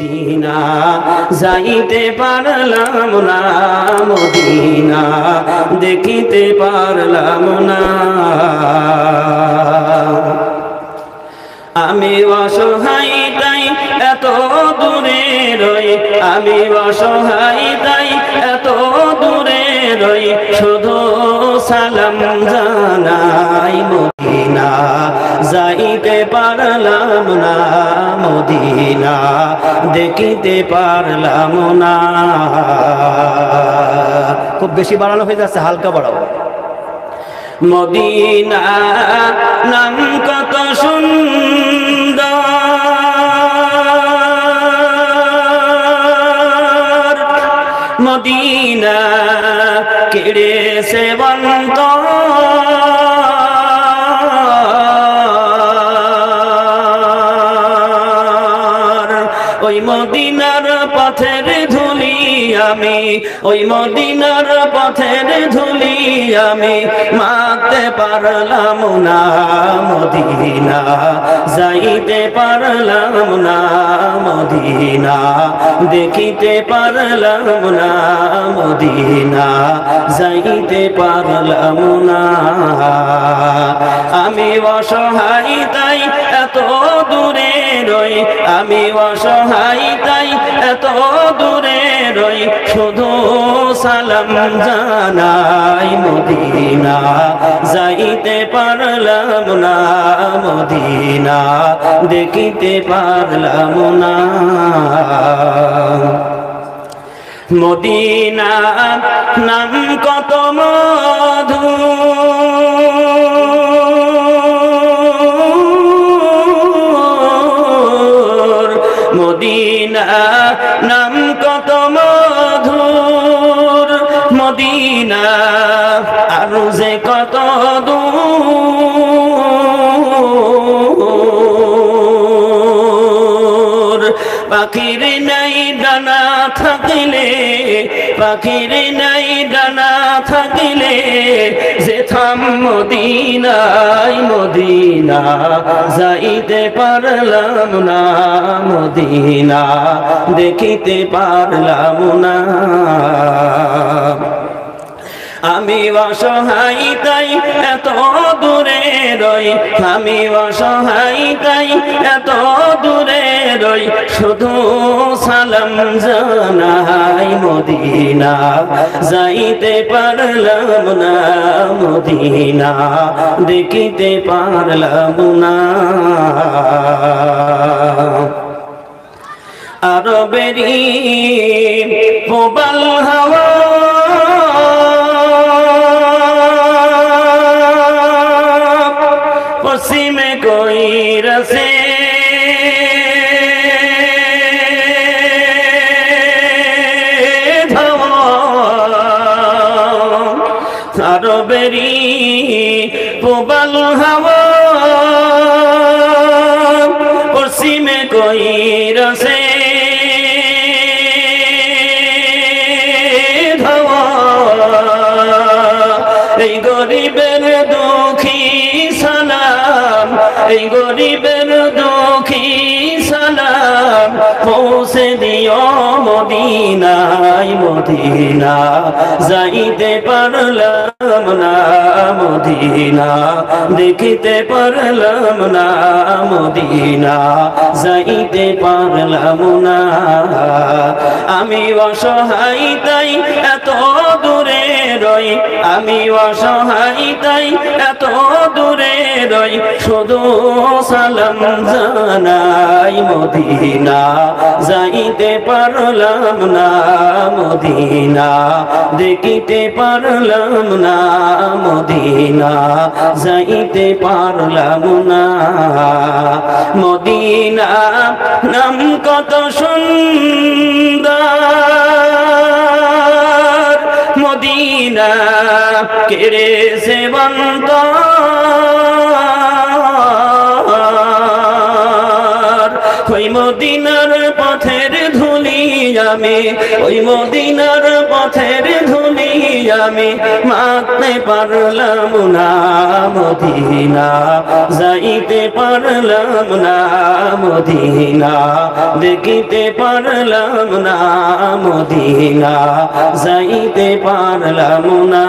Medina যাইতে পারলাম না, মদিনা দেখিতে পারলাম না। আমি অসহায় তাই এত দূরে রই, আমি অসহায় তাই এত দূরে রই, শুধু সালাম জানাই। মদিনা যাইতে পারলাম না, মদিনা দেখিতে পারলাম না। খুব বেশি বাড়ানো হয়ে যাচ্ছে, হালকা বাড়াও। মদিনা নাম কত সুন্দর, মদিনা কেড়েছে অন্তর, ওই মদিনার পথের ধুলি আমি, ওই মদিনার পথের ধুলি আমি মাখতে পারলাম না। মদিনা যাইতে পারলাম না, মদিনা দেখিতে পারলাম না, মদিনা যাইতে পারলাম না। আমি অসহায় তাই এত দূরে রই, আমি অসহায় তাই এত দূরে রই, শুধু সালাম জানাই। মদিনা যাইতে পারলাম না, মদিনা দেখিতে পারলাম না। মদিনা নাম কত মধু, মদিনা নাম কত মধুর, মদিনা আরো যে কত দূর। পাখির নাই ডানা থাকিলে, পাখির নাই ডানা থাকিলে যেতাম মদিনায়। মদিনা যাইতে পারলাম না, মদিনা দেখিতে পারলাম না। আমি অসহায় তাই এত দূরে রই, আমি অসহায় তাই এত দূরে রই, শুধু সালাম জানাই। মদিনা যাইতে পারলাম না, মদিনা দেখিতে পারলাম না। আরবেরি প্রবল হাওয়া পশ্চিমে কইরাছে, আরবেরি প্রবল হাওয়া পশ্চিমে কইরাছে, এই গরিবের দুঃখী সালাম, এই গরিবের দুঃখী সালাম পৌঁছে দিও মদিনায়। মদিনা যাইতে পারলাম না, মদিনা দেখিতে পারলাম না, মদিনা যাইতে পারলাম না। আমি অসহায় তাই এত দূরে রই, আমি অসহায় তাই এত দূরে রই, শুধু সালাম জানাই। মদিনা যাইতে পারলাম না, মদিনা দেখিতে পারলাম না, মদিনা যাইতে পারলাম না। মদিনা নাম কত সুন্দর, মদিনা কেড়েছে অন্তর, ওই মদিনার পথের ধুলি আমি ওই মদিনার পথের ধুলি আমি মাখতে পারলাম না মদিনা যাইতে পারলাম না মদিনা দেখিতে পারলাম না মদিনা যাইতে পারলাম না